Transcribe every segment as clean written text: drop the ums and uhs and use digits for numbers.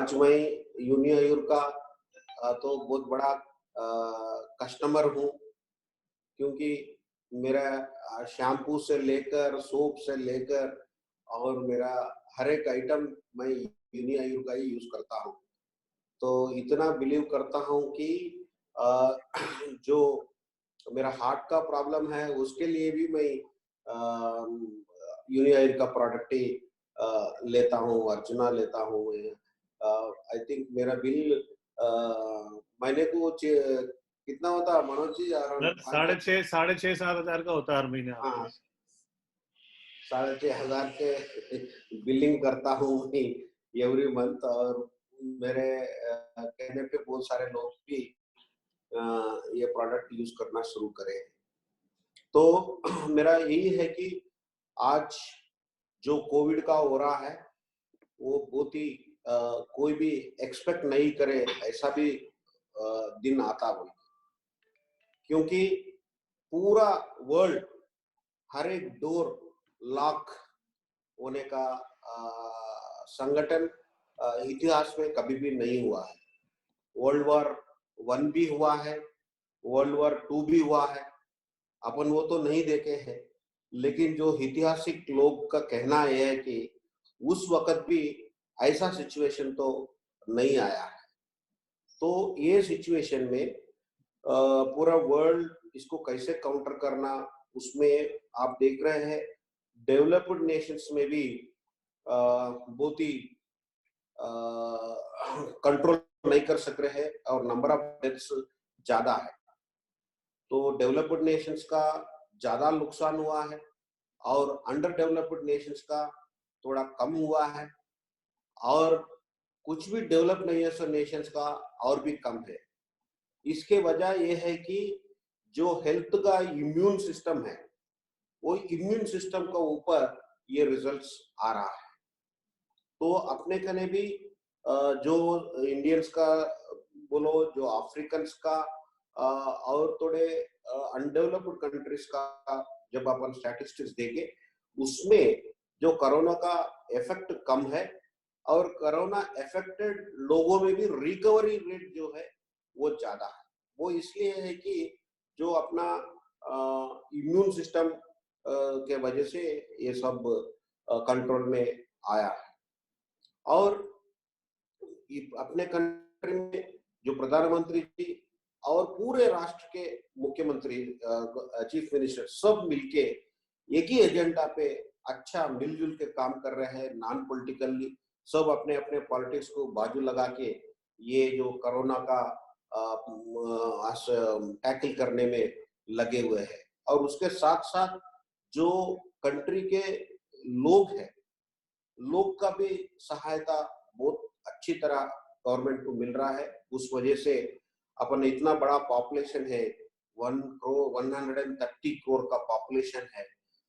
आज मैं यूनिआयुर का तो बहुत बड़ा कस्टमर हूँ, क्योंकि मेरा शैम्पू से लेकर सोप से लेकर और मेरा हर एक आइटम मैं यूनिआयुर का ही यूज करता हूँ। तो इतना बिलीव करता हूँ कि अ, जो मेरा हार्ट का प्रॉब्लम है उसके लिए भी मैं यूनिआयुर का प्रोडक्ट ही लेता हूँ, अर्जुना लेता हूँ मैं। आई थिंक मेरा बिल महीने को कितना होता है मनोज जी? अराउंड साढ़े छः 7,000 का होता है हर महीने आपका। हाँ, 6,500 के बिलिंग करता हूँ एवरी मंथ। और मेरे कहने पे बहुत सारे लोग भी ये प्रोडक्ट यूज करना शुरू करें। तो मेरा यही है कि आज जो कोविड का हो रहा है वो बहुत ही कोई भी एक्सपेक्ट नहीं करे ऐसा भी दिन आता बोल, क्योंकि पूरा वर्ल्ड हर एक डोर लॉक होने का संगठन इतिहास में कभी भी नहीं हुआ है। वर्ल्ड वॉर 1 भी हुआ है, वर्ल्ड वॉर 2 भी हुआ है, अपन वो तो नहीं देखे हैं, लेकिन जो ऐतिहासिक लोग का कहना यह है कि उस वक्त भी ऐसा सिचुएशन तो नहीं आया है। तो ये सिचुएशन में पूरा वर्ल्ड इसको कैसे काउंटर करना, उसमें आप देख रहे हैं डेवलप्ड नेशंस में भी बहुत ही कंट्रोल नहीं कर सक रहे हैं और नंबर ऑफ डेथ्स ज्यादा है। तो डेवलप्ड नेशंस का ज्यादा नुकसान हुआ है और अंडर डेवलप्ड नेशंस का थोड़ा कम हुआ है, और कुछ भी डेवलप नहीं है नेशंस का और भी कम है। इसके वजह यह है कि जो हेल्थ का इम्यून सिस्टम है वो इम्यून सिस्टम का ऊपर ये रिजल्ट्स आ रहा है। तो अपने कने भी जो इंडियंस का बोलो, जो अफ्रीकन्स का और थोड़े अनडेवलप्ड कंट्रीज का जब अपन स्टैटिस्टिक्स देखें, उसमें जो कोरोना का इफेक्ट कम है और कोरोना इफेक्टेड लोगों में भी रिकवरी रेट जो है वो ज्यादा है। वो इसलिए है कि जो अपना इम्यून सिस्टम के वजह से ये सब कंट्रोल में आया है। और अपने कंट्री में जो प्रधानमंत्री जी और पूरे राष्ट्र के मुख्यमंत्री, चीफ मिनिस्टर सब मिलके एक ही एजेंडा पे अच्छा मिलजुल के काम कर रहे हैं, नॉन पॉलिटिकली। सब अपने अपने पॉलिटिक्स को बाजू लगा के ये जो कोरोना का टैकल करने में लगे हुए हैं। और उसके साथ साथ जो कंट्री के लोग हैं, लोग का भी सहायता बहुत अच्छी तरह गवर्नमेंट को मिल रहा है। उस वजह से अपन इतना बड़ा पॉपुलेशन है, 130 करोड़ का पॉपुलेशन है,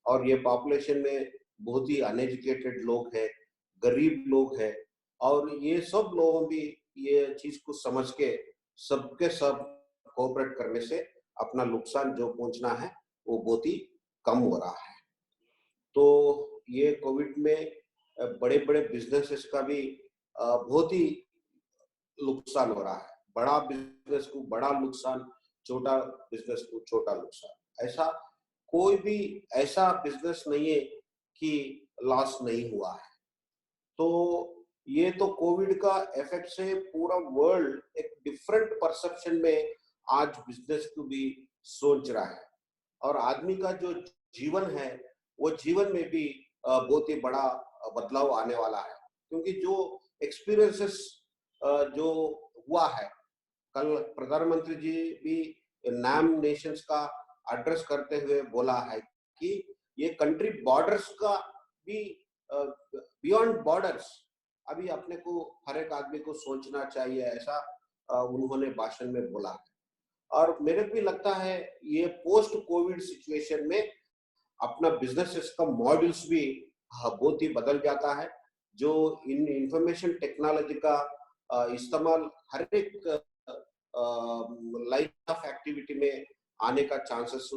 और ये पॉपुलेशन में बहुत ही अनएजुकेटेड लोग हैं, गरीब लोग हैं, और ये सब लोगों भी ये चीज को समझ के सबके सब कोऑपरेट करने से अपना नुकसान जो पहुंचना है वो बहुत ही कम हो रहा है। तो ये कोविड में बड़े बड़े बिजनेसेस का भी बहुत ही नुकसान हो रहा है। बड़ा बिजनेस को बड़ा नुकसान, छोटा बिजनेस को छोटा नुकसान। ऐसा कोई भी ऐसा बिजनेस नहीं है कि लॉस नहीं हुआ है। तो ये तो कोविड का इफेक्ट से पूरा वर्ल्ड एक डिफरेंट परसेप्शन में आज बिजनेस को भी सोच रहा है, और आदमी का जो जीवन है वो जीवन में भी बहुत ही बड़ा बदलाव आने वाला है। क्योंकि जो एक्सपीरियंसेस जो हुआ है, कल प्रधानमंत्री जी भी नाम नेशंस का एड्रेस करते हुए बोला है कि ये कंट्री बॉर्डर्स का भी बियॉन्ड बॉर्डर्स अभी अपने को हर एक आदमी को सोचना चाहिए, ऐसा उन्होंने भाषण में बोला है। और मेरे को भी लगता है ये पोस्ट कोविड सिचुएशन में अपना बिजनेस का मॉडल्स भी बहुत ही बदल जाता है। जो इन इंफॉर्मेशन टेक्नोलॉजी का इस्तेमाल हर एक लाइन ऑफ एक्टिविटी में आने का चांसेस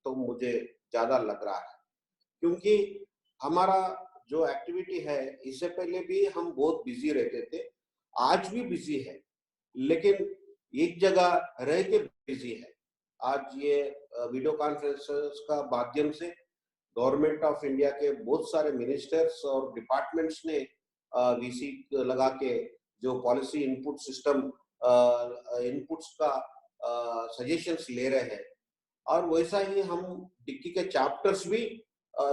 तो मुझे ज्यादा लग रहा है। क्योंकि हमारा जो एक्टिविटी है, इससे पहले भी हम बहुत बिजी रहते थे, आज भी बिजी है, लेकिन एक जगह रह के बिजी है। आज ये वीडियो कॉन्फ्रेंसेस का माध्यम से गवर्नमेंट ऑफ इंडिया के बहुत सारे मिनिस्टर्स और डिपार्टमेंट्स ने वीसी लगा के जो पॉलिसी इनपुट सिस्टम इनपुट्स का सजेशंस ले रहे हैं, और वैसा ही हम डिक्की के चैप्टर्स भी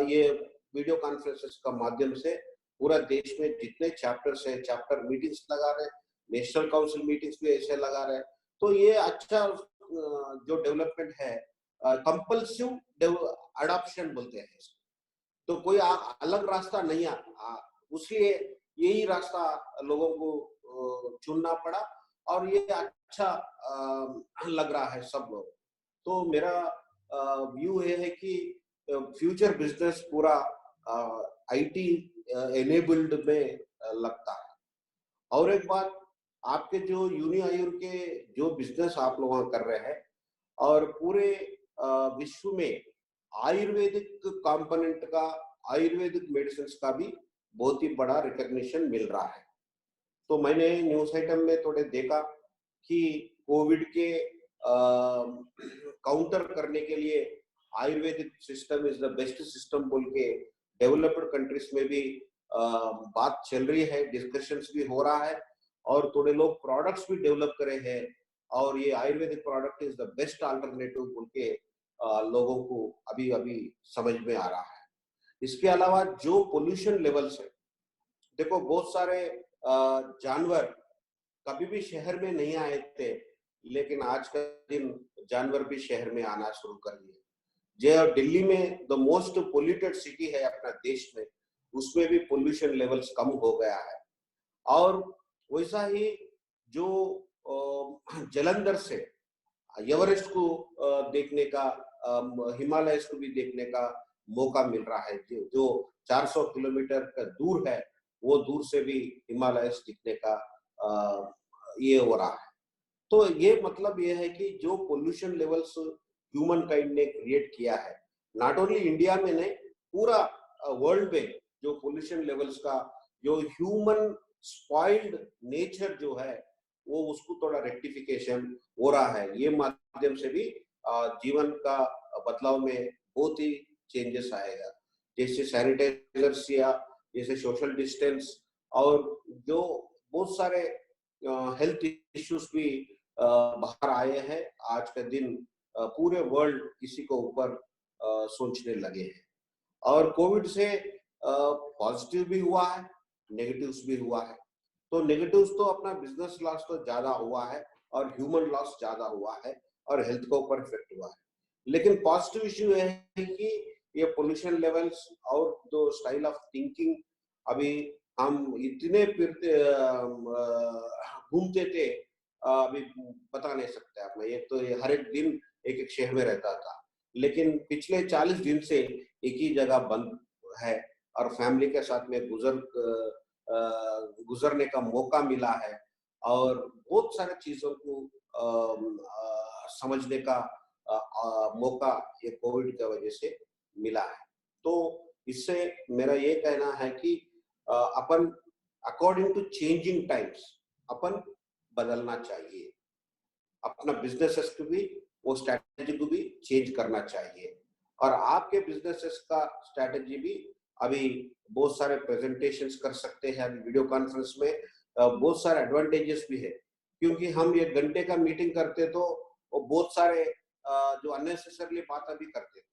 ये वीडियो कॉन्फ्रेंसेस का माध्यम से पूरा देश में जितने चैप्टर्स है चैप्टर मीटिंग्स लगा रहे हैं, नेशनल काउंसिल मीटिंग्स भी ऐसे लगा रहे हैं। तो ये अच्छा जो डेवलपमेंट है, कंपल्सिव अडॉप्शन बोलते हैं इसको। तो कोई अलग रास्ता नहीं उसलिए यही रास्ता लोगों को चुनना पड़ा, और ये अच्छा लग रहा है सब लोग। तो मेरा व्यू ये है कि फ्यूचर बिजनेस पूरा आईटी एनेबल्ड में लगता है। और एक बात, आपके जो यूनि आयुर के जो बिजनेस आप लोग कर रहे हैं, और पूरे विश्व में आयुर्वेदिक कंपोनेंट का, आयुर्वेदिक मेडिसिन का भी बहुत ही बड़ा रिकॉग्निशन मिल रहा है। तो मैंने न्यूज आइटम में थोड़े देखा कि कोविड के काउंटर करने के लिए Ayurvedic system is the best system बोल के डेवलप्ड कंट्रीज में भी बात चल रही है, डिस्कशंस भी हो रहा है, और थोड़े लोग प्रोडक्ट्स भी डेवलप करे हैं, और ये Ayurvedic product is the best alternative बोल के लोगों को अभी अभी समझ में आ रहा है। इसके अलावा जो पोल्यूशन लेवल्स है, देखो बहुत सारे जानवर कभी भी शहर में नहीं आए थे, लेकिन आज का दिन जानवर भी शहर में आना शुरू कर दिए। जो दिल्ली में द मोस्ट पोल्यूटेड सिटी है अपना देश में, उसमें भी पोल्यूशन लेवल्स कम हो गया है। और वैसा ही जो जलंधर से एवरेस्ट को देखने का, हिमालयस को भी देखने का मौका मिल रहा है। जो 400 किलोमीटर का दूर है, वो दूर से भी हिमालयस दिखने का ये हो रहा है। तो ये मतलब ये है कि जो पोल्यूशन लेवल्स ह्यूमन काइंड ने क्रिएट किया है, नॉट ओनली इंडिया में नहीं, पूरा वर्ल्ड में जो पोल्यूशन लेवल्स का जो ह्यूमन स्पॉइल्ड नेचर जो है, वो उसको थोड़ा रेक्टिफिकेशन हो रहा है। ये माध्यम से भी जीवन का बदलाव में बहुत ही चेंजेस आएगा, जैसे सैनिटाइजर्स या जैसे सोशल डिस्टेंस, और जो बहुत सारे हेल्थ इश्यूज भी बाहर आए हैं। आज के दिन पूरे वर्ल्ड इसी को ऊपर सोचने लगे हैं। और कोविड से पॉजिटिव भी हुआ है, नेगेटिव्स भी हुआ है। तो नेगेटिव्स तो अपना बिजनेस लॉस तो ज्यादा हुआ है, और ह्यूमन लॉस ज्यादा हुआ है, और हेल्थ के ऊपर इफेक्ट हुआ है। लेकिन पॉजिटिव इश्यू है कि ये पोल्यूशन लेवल्स और जो स्टाइल ऑफ थिंकिंग, अभी हम इतने फिरते घूमते थे, अभी बता नहीं सकते आप। एक तो हर एक दिन एक एक शहर में रहता था, लेकिन पिछले 40 दिन से एक ही जगह बंद है, और फैमिली के साथ में गुजरने का मौका मिला है, और बहुत सारे चीजों को समझने का मौका ये कोविड की वजह से मिला है। तो इससे मेरा ये कहना है कि अपन अकॉर्डिंग टू चेंजिंग टाइम्स अपन बदलना चाहिए, अपना बिजनेसेस को भी, वो स्ट्रैटेजी को भी चेंज करना चाहिए। और आपके बिजनेसेस का स्ट्रैटेजी भी अभी बहुत सारे प्रेजेंटेशंस कर सकते हैं अभी वीडियो कॉन्फ्रेंस में। बहुत सारे एडवांटेजेस भी है, क्योंकि हम 1 घंटे का मीटिंग करते तो बहुत सारे जो अननेसेसरली बातें भी करते थे,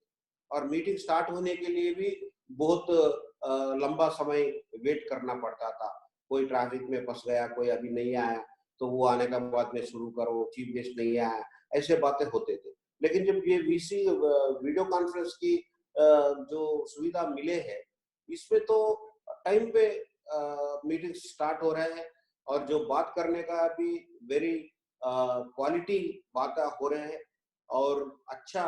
और मीटिंग स्टार्ट होने के लिए भी बहुत लंबा समय वेट करना पड़ता था। कोई ट्रैफिक में फंस गया, कोई अभी नहीं आया, तो वो आने का बाद में शुरू करो, चीफ गेस्ट नहीं आया, ऐसे बातें होते थे। लेकिन जब ये वीसी वीडियो कॉन्फ्रेंस की जो सुविधा मिले है, इसमें तो टाइम पे मीटिंग स्टार्ट हो रहे हैं, और जो बात करने का भी वेरी क्वालिटी बातें हो रहे हैं, और अच्छा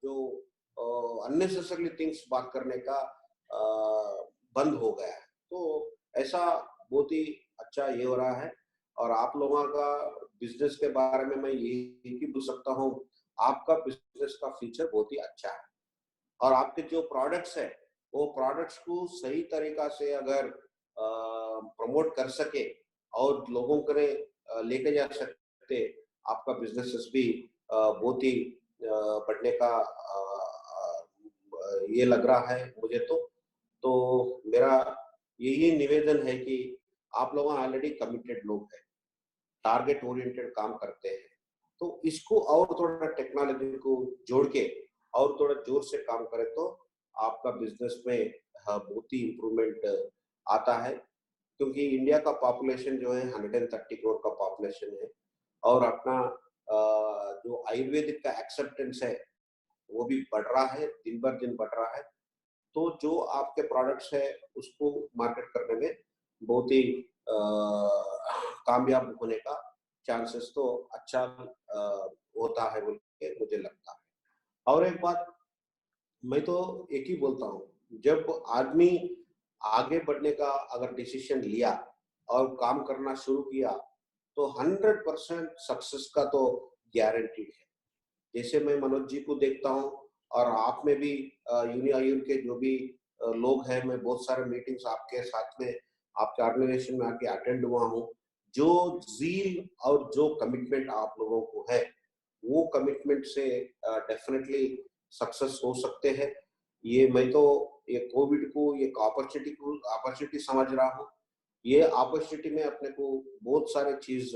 जो अननेसेसरली थिंग्स बात करने का बंद हो गया है। तो ऐसा बहुत ही अच्छा ये हो रहा है। और आप लोगों का बिजनेस के बारे में मैं यही बोल सकता हूँ, आपका बिजनेस का फ्यूचर बहुत ही अच्छा है, और आपके जो प्रोडक्ट्स है, वो प्रोडक्ट्स को सही तरीका से अगर प्रमोट कर सके और लोगों को लेके जा सकते, आपका बिजनेसेस भी बहुत ही बढ़ने का ये लग रहा है मुझे तो मेरा यही निवेदन है कि आप लोग ऑलरेडी कमिटेड लोग हैं, टारगेट ओरिएंटेड काम करते हैं, तो इसको और थोड़ा टेक्नोलॉजी को जोड़ के और थोड़ा जोर से काम करें तो आपका बिजनेस में बहुत ही इम्प्रूवमेंट आता है, क्योंकि इंडिया का पॉपुलेशन जो है 130 करोड़ का पॉपुलेशन है और अपना जो आयुर्वेदिक का एक्सेप्टेंस है वो भी बढ़ रहा है, दिन भर दिन बढ़ रहा है। तो जो आपके प्रोडक्ट्स है उसको मार्केट करने में बहुत ही कामयाब होने का चांसेस तो अच्छा होता है बोल के मुझे लगता है। और एक बात मैं तो एक ही बोलता हूँ, जब आदमी आगे बढ़ने का अगर डिसीजन लिया और काम करना शुरू किया तो 100% सक्सेस का तो गारंटीड है। जैसे मैं मनोज जी को देखता हूँ और आप में भी यूनिआईयून के जो भी लोग हैं, मैं बहुत सारे मीटिंग्स आपके साथ में आपके ऑर्गेनाइजेशन में आके अटेंड हुआ हूँ। जो ज़ील और जो कमिटमेंट आप लोगों को है वो कमिटमेंट से डेफिनेटली सक्सेस हो सकते हैं। ये मैं तो ये कोविड को एक अपॉर्चुनिटी समझ रहा हूँ। ये अपॉर्चुनिटी में अपने को बहुत सारे चीज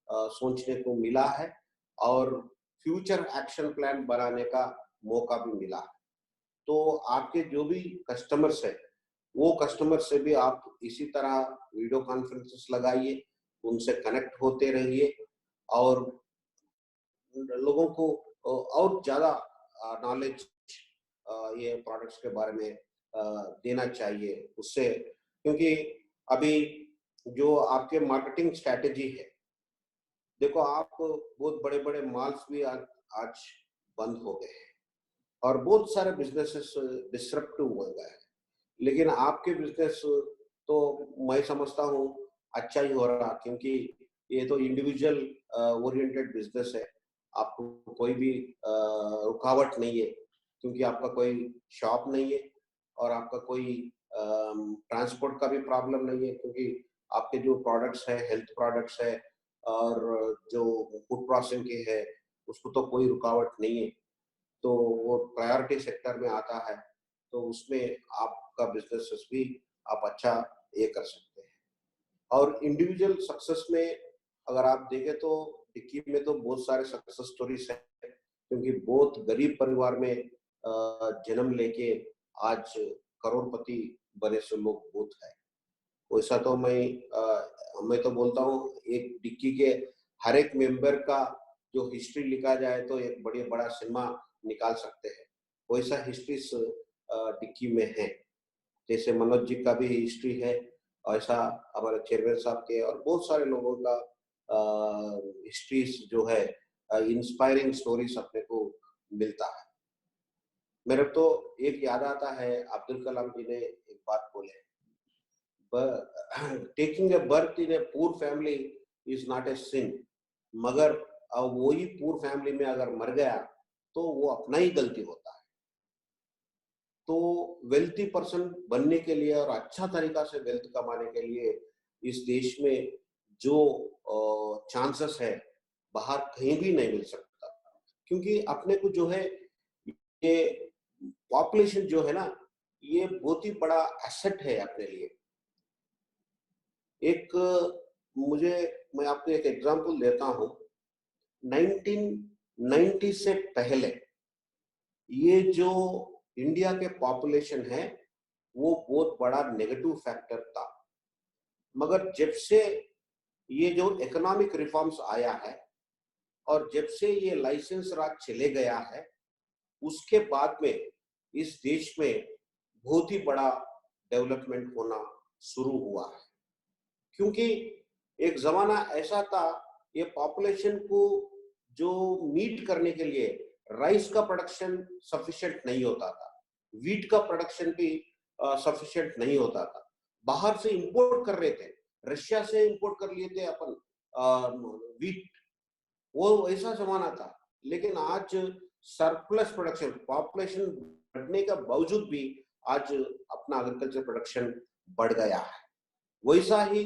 सोचने को मिला है और फ्यूचर एक्शन प्लान बनाने का मौका भी मिला है। तो आपके जो भी कस्टमर्स है वो कस्टमर से भी आप इसी तरह वीडियो कॉन्फ्रेंसेस लगाइए, उनसे कनेक्ट होते रहिए और लोगों को और ज्यादा नॉलेज ये प्रोडक्ट्स के बारे में देना चाहिए उससे, क्योंकि अभी जो आपके मार्केटिंग स्ट्रैटेजी है, देखो आप बहुत बड़े बड़े मॉल्स भी आज बंद हो गए हैं और बहुत सारे बिजनेसेस डिसरप्टिव हो गए हैं, लेकिन आपके बिजनेस तो मैं समझता हूँ अच्छा ही हो रहा, क्योंकि ये तो इंडिविजुअल ओरिएंटेड बिजनेस है। आपको कोई भी रुकावट नहीं है, क्योंकि आपका कोई शॉप नहीं है और आपका कोई ट्रांसपोर्ट का भी प्रॉब्लम नहीं है, क्योंकि आपके जो प्रोडक्ट्स है हेल्थ प्रोडक्ट्स है और जो फूड प्रोसेसिंग के है उसको तो कोई रुकावट नहीं है। तो वो प्रायोरिटी सेक्टर में आता है, तो उसमें आपका बिजनेस भी आप अच्छा ये कर सकते हैं। और इंडिविजुअल सक्सेस में अगर आप देखें तो डिक्की में तो बहुत सारे सक्सेस स्टोरीज हैं, क्योंकि बहुत गरीब परिवार में जन्म लेके आज करोड़पति बने से लोग बहुत है। वैसा तो मैं तो बोलता हूँ एक डिक्की के हर एक मेंबर का जो हिस्ट्री लिखा जाए तो एक बड़ा सिनेमा निकाल सकते हैं। वैसा हिस्ट्री डिक्की में है, जैसे मनोज जी का भी हिस्ट्री है, ऐसा हमारे चेयरमैन साहब के और बहुत सारे लोगों का हिस्ट्रीज जो है इंस्पायरिंग स्टोरीज अपने को मिलता है। मेरे तो एक याद आता है, अब्दुल कलाम जी ने एक बात बोले, taking a birth in a poor family is not a sin, मगर वही पुअर फैमिली में अगर मर गया तो वो अपना ही गलती होता है। तो वेल्थी पर्सन बनने के लिए और अच्छा तरीका से वेल्थ कमाने के लिए इस देश में जो चांसेस है बाहर कहीं भी नहीं मिल सकता, क्योंकि अपने को जो है ये पॉपुलेशन जो है ना ये बहुत ही बड़ा एसेट है अपने लिए। एक मैं आपको एक एग्जांपल देता हूँ। 1990 से पहले ये जो इंडिया के पॉपुलेशन है वो बहुत बड़ा नेगेटिव फैक्टर था, मगर जब से ये जो इकोनॉमिक रिफॉर्म्स आया है और जब से ये लाइसेंस राज चले गया है उसके बाद में इस देश में बहुत ही बड़ा डेवलपमेंट होना शुरू हुआ है। क्योंकि एक जमाना ऐसा था ये पॉपुलेशन को जो मीट करने के लिए राइस का प्रोडक्शन सफिशिएंट नहीं होता था, वीट का प्रोडक्शन भी सफिशिएंट नहीं होता था, बाहर से इंपोर्ट कर रहे थे, रशिया से इंपोर्ट कर लिए थे अपन वीट, वो ऐसा जमाना था। लेकिन आज सरप्लस प्रोडक्शन, पॉपुलेशन बढ़ने का बावजूद भी आज अपना एग्रीकल्चर प्रोडक्शन बढ़ गया है। वैसा ही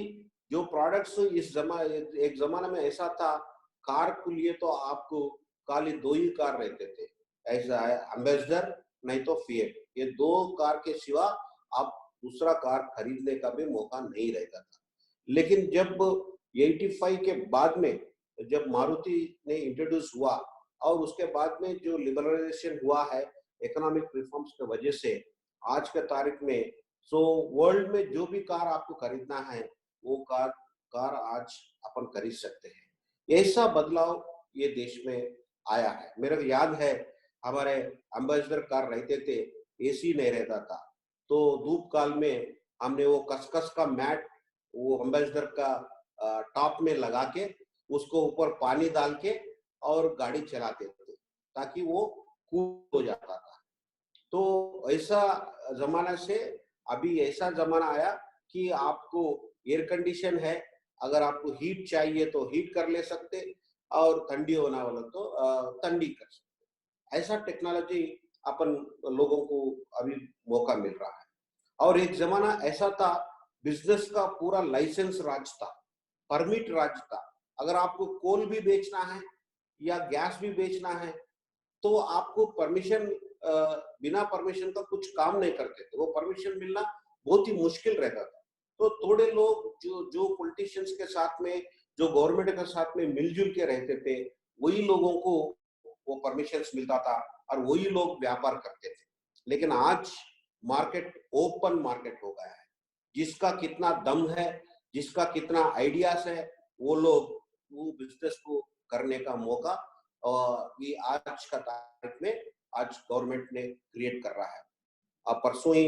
जो प्रोडक्ट्स एक जमाना में ऐसा था, कार के लिए तो आपको खाली 2 ही कार रहते थे। ऐसा है एम्बेसडर नहीं तो फिएट, ये 2 कार के सिवा आप दूसरा कार खरीदने का भी मौका नहीं रहता था। लेकिन जब 85 के बाद में जब मारुति ने इंट्रोड्यूस हुआ और उसके बाद में जो लिबरलाइजेशन हुआ है इकोनॉमिक रिफॉर्म्स की वजह से, आज के तारीख में वर्ल्ड में जो भी कार आपको खरीदना है वो कार आज अपन खरीद सकते हैं। ऐसा बदलाव ये देश में आया है। मेरे को याद है हमारे एम्बेसडर कार रहते थे, एसी नहीं रहता था, तो धूप काल में हमने वो कसकस का मैट वो एम्बेसडर का टॉप में लगा के उसको ऊपर पानी डाल के और गाड़ी चलाते थे ताकि वो कूल हो जाता था। तो ऐसा जमाना से अभी ऐसा जमाना आया कि आपको एयर कंडीशन है, अगर आपको हीट चाहिए तो हीट कर ले सकते और ठंडी होना वाला तो ठंडी कर सकते। ऐसा टेक्नोलॉजी अपन लोगों को अभी मौका मिल रहा है। और एक जमाना ऐसा था, बिजनेस का पूरा लाइसेंस राज था, परमिट राज था। अगर आपको कोल भी बेचना है या गैस भी बेचना है तो आपको परमिशन, बिना परमिशन का कुछ काम नहीं करते थे, वो परमिशन मिलना बहुत ही मुश्किल रहता था। तो थोड़े लोग जो पॉलिटिशियंस के साथ में, जो गवर्नमेंट के साथ में मिलजुल के रहते थे, वही लोगों को वो परमिशन मिलता था और वही लोग व्यापार करते थे। लेकिन आज मार्केट ओपन मार्केट हो गया है, जिसका कितना दम है, जिसका कितना आइडियाज है, वो लोग वो बिजनेस को करने का मौका ये आज का तारीख में आज गवर्नमेंट ने क्रिएट कर रहा है। अब परसों ही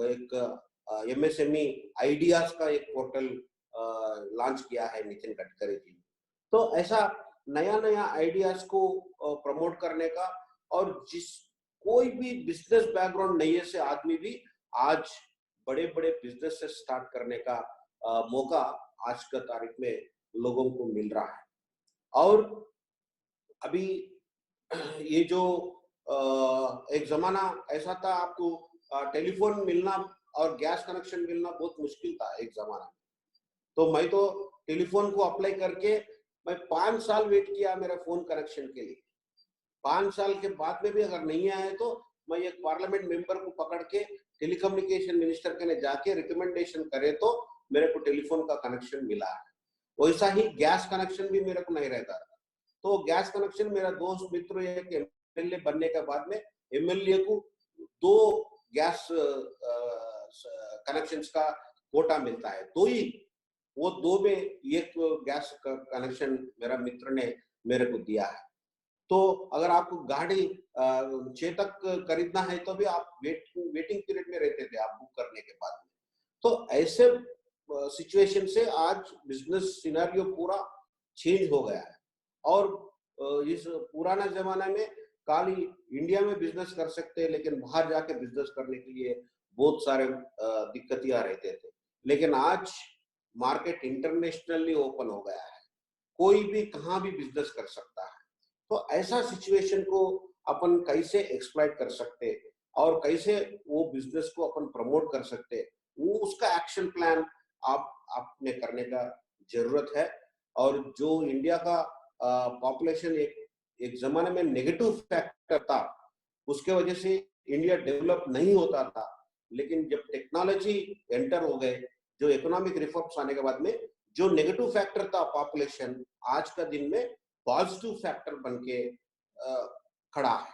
एक एमएसएमई आइडियाज का एक पोर्टल लॉन्च किया है नितिन गडकरी जी। तो ऐसा नया नया आइडियाज को प्रमोट करने का, और जिस कोई भी बिजनेस बैकग्राउंड नहीं है से आदमी भी आज बड़े बड़े बिजनेस से स्टार्ट करने का मौका आज का तारीख में लोगों को मिल रहा है। और अभी ये जो एक जमाना ऐसा था, आपको टेलीफोन मिलना और गैस कनेक्शन मिलना बहुत मुश्किल था एक जमाना में। तो मैं तो टेलीफोन को अप्लाई करके मैं 5 साल वेट किया मेरे फोन कनेक्शन के लिए। 5 साल के बाद में भी अगर नहीं आया तो मैं एक पार्लियामेंट मेंबर को पकड़ के टेलीकम्युनिकेशन मिनिस्टर के ने जाके रिकमेंडेशन करे तो मेरे को टेलीफोन का कनेक्शन मिला है। वैसा ही गैस कनेक्शन भी मेरे को नहीं रहता था, तो गैस कनेक्शन मेरा दोस्त मित्र एक एमएलए बनने के बाद में एमएलए को 2 गैस कनेक्शंस का कोटा मिलता है, तो ही वो 2 में एक गैस कनेक्शन मेरा मित्र ने मेरे को दिया है। तो अगर आपको गाड़ी चेतक खरीदना है तो भी आप वेटिंग पीरियड में रहते थे आप बुक करने के बाद में। तो ऐसे सिचुएशन से आज बिजनेस सिनेरियो पूरा चेंज हो गया है। और इस पुराना जमाना में खाली इंडिया में बिजनेस कर सकते हैं, लेकिन बाहर जाके बिजनेस करने के लिए बहुत सारे दिक्कतियां रहते थे। लेकिन आज मार्केट इंटरनेशनली ओपन हो गया है, कोई भी कहाँ भी बिजनेस कर सकता है। तो ऐसा सिचुएशन को अपन कैसे एक्सप्लॉइट कर सकते हैं और कैसे वो बिजनेस को अपन प्रमोट कर सकते हैं, वो उसका एक्शन प्लान आपने करने का जरूरत है। और जो इंडिया का पॉपुलेशन एक जमाने में नेगेटिव फैक्टर था, उसके वजह से इंडिया डेवलप नहीं होता था। लेकिन जब टेक्नोलॉजी एंटर हो गए, जो इकोनॉमिक रिफॉर्म्स आने के बाद में जो नेगेटिव फैक्टर था पॉपुलेशन, आज का दिन में पॉजिटिव फैक्टर बन के खड़ा है।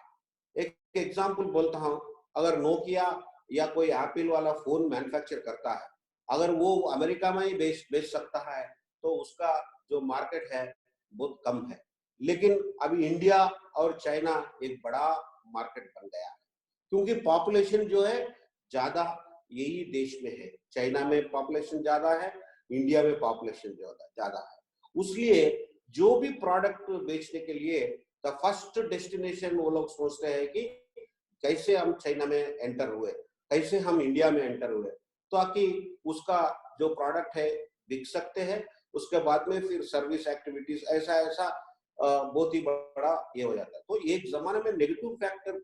एक एग्जांपल बोलता हूं, अगर नोकिया या कोई एप्पल वाला फोन मैन्युफैक्चर करता है, अगर वो अमेरिका में ही बेच सकता है तो उसका जो मार्केट है बहुत कम है। लेकिन अभी इंडिया और चाइना एक बड़ा मार्केट बन गया है, क्योंकि पॉपुलेशन जो है ज्यादा यही देश में है। चाइना में पॉपुलेशन ज्यादा है, इंडिया में पॉपुलेशन ज्यादा है। उसलिए जो भी प्रोडक्ट बेचने के लिए द फर्स्ट डेस्टिनेशन वो लोग सोचते हैं कि कैसे हम चाइना में एंटर हुए, कैसे हम इंडिया में एंटर हुए, ताकि उसका जो प्रोडक्ट है बिक सकते हैं। उसके बाद में फिर सर्विस एक्टिविटीज ऐसा बहुत ही बड़ा ये हो जाता है। तो एक जमाने में नेगेटिव फैक्टर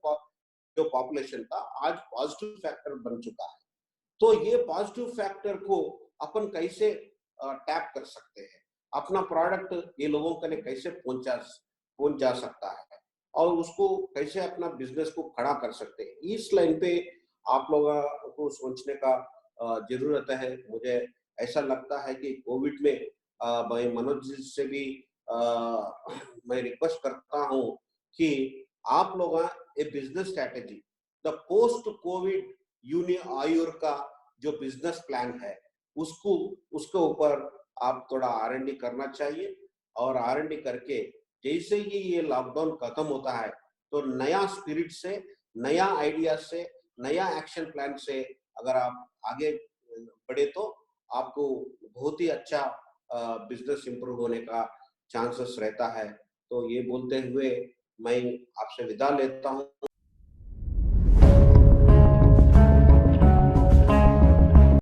जो पॉपुलेशन था आज पॉजिटिव फैक्टर बन चुका है। तो ये पॉजिटिव फैक्टर को अपन कैसे टैप कर सकते हैं, अपना प्रोडक्ट ये लोगों के लिए कैसे पहुंच जा सकता है और उसको कैसे अपना बिजनेस को खड़ा कर सकते हैं। इस लाइन पे आप लोगों को सोचने का जरूरत है। मुझे ऐसा लगता है कि कोविड में मैं मनोज जी से भी मैं रिक्वेस्ट करता हूं कि आप लोग a business strategy the post covid union आयुर का जो बिजनेस प्लान है उसको उसके ऊपर आप थोड़ा R&D करना चाहिए और R&D करके जैसे ही ये लॉकडाउन खत्म होता है तो नया स्पिरिट से, नया आइडिया से, नया एक्शन प्लान से अगर आप आगे बढ़े तो आपको बहुत ही अच्छा बिजनेस इंप्रूव होने का चांसेस रहता है। तो ये बोलते हुए मैं आपसे विदा लेता हूँ।